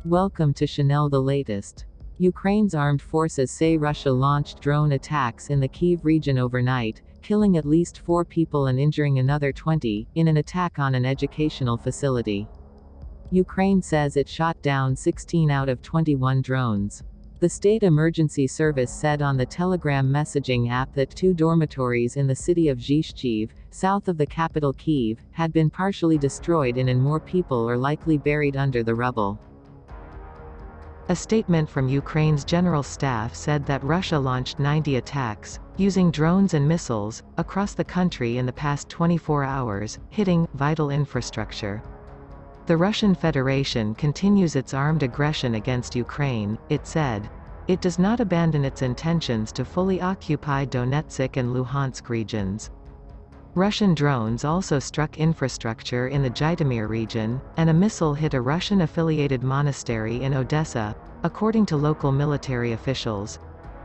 Welcome to Chanel the latest. Ukraine's armed forces say Russia launched drone attacks in the Kyiv region overnight, killing at least 4 people and injuring another 20, in an attack on an educational facility. Ukraine says it shot down 16 out of 21 drones. The State Emergency Service said on the Telegram messaging app that 2 dormitories in the city of Zhizhchiv, south of the capital Kyiv, had been partially destroyed and more people are likely buried under the rubble. A statement from Ukraine's General Staff said that Russia launched 90 attacks, using drones and missiles, across the country in the past 24 hours, hitting vital infrastructure. The Russian Federation continues its armed aggression against Ukraine, it said. It does not abandon its intentions to fully occupy Donetsk and Luhansk regions. Russian drones also struck infrastructure in the Zhytomyr region, and a missile hit a Russian-affiliated monastery in Odessa, according to local military officials.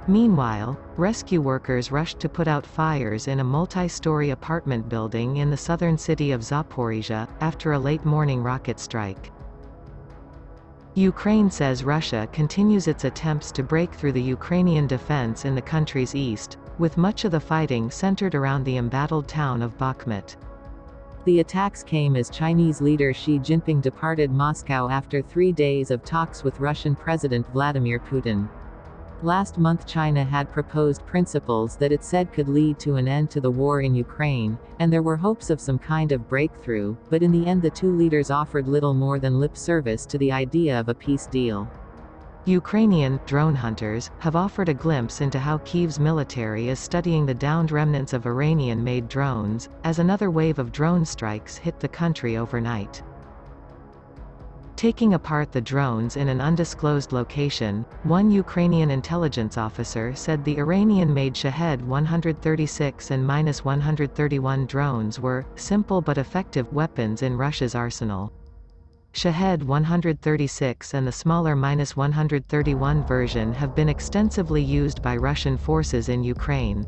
Meanwhile, rescue workers rushed to put out fires in a multi-story apartment building in the southern city of Zaporizhzhia, after a late-morning rocket strike. Ukraine says Russia continues its attempts to break through the Ukrainian defense in the country's east, with much of the fighting centered around the embattled town of Bakhmut. The attacks came as Chinese leader Xi Jinping departed Moscow after 3 days of talks with Russian President Vladimir Putin. Last month China had proposed principles that it said could lead to an end to the war in Ukraine, and there were hopes of some kind of breakthrough, but in the end the 2 leaders offered little more than lip service to the idea of a peace deal. Ukrainian drone hunters have offered a glimpse into how Kyiv's military is studying the downed remnants of Iranian-made drones, as another wave of drone strikes hit the country overnight. Taking apart the drones in an undisclosed location, one Ukrainian intelligence officer said the Iranian-made Shahed 136 and -131 drones were simple but effective weapons in Russia's arsenal. Shahed 136 and the smaller -131 version have been extensively used by Russian forces in Ukraine.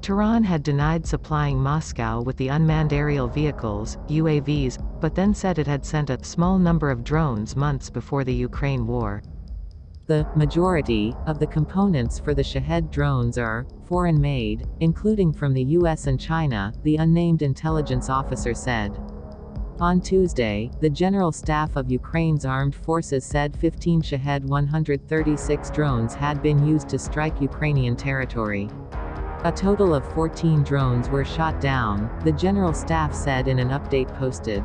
Tehran had denied supplying Moscow with the unmanned aerial vehicles, UAVs, but then said it had sent a small number of drones months before the Ukraine war. The majority of the components for the Shahed drones are foreign-made, including from the US and China, the unnamed intelligence officer said. On Tuesday, the General Staff of Ukraine's armed forces said 15 Shahed 136 drones had been used to strike Ukrainian territory. A total of 14 drones were shot down, the General Staff said in an update posted.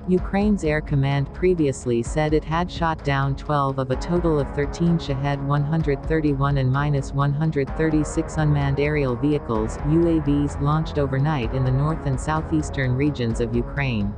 Ukraine's Air Command previously said it had shot down 12 of a total of 13 Shahed 131 and -136 unmanned aerial vehicles, UAVs, launched overnight in the north and southeastern regions of Ukraine.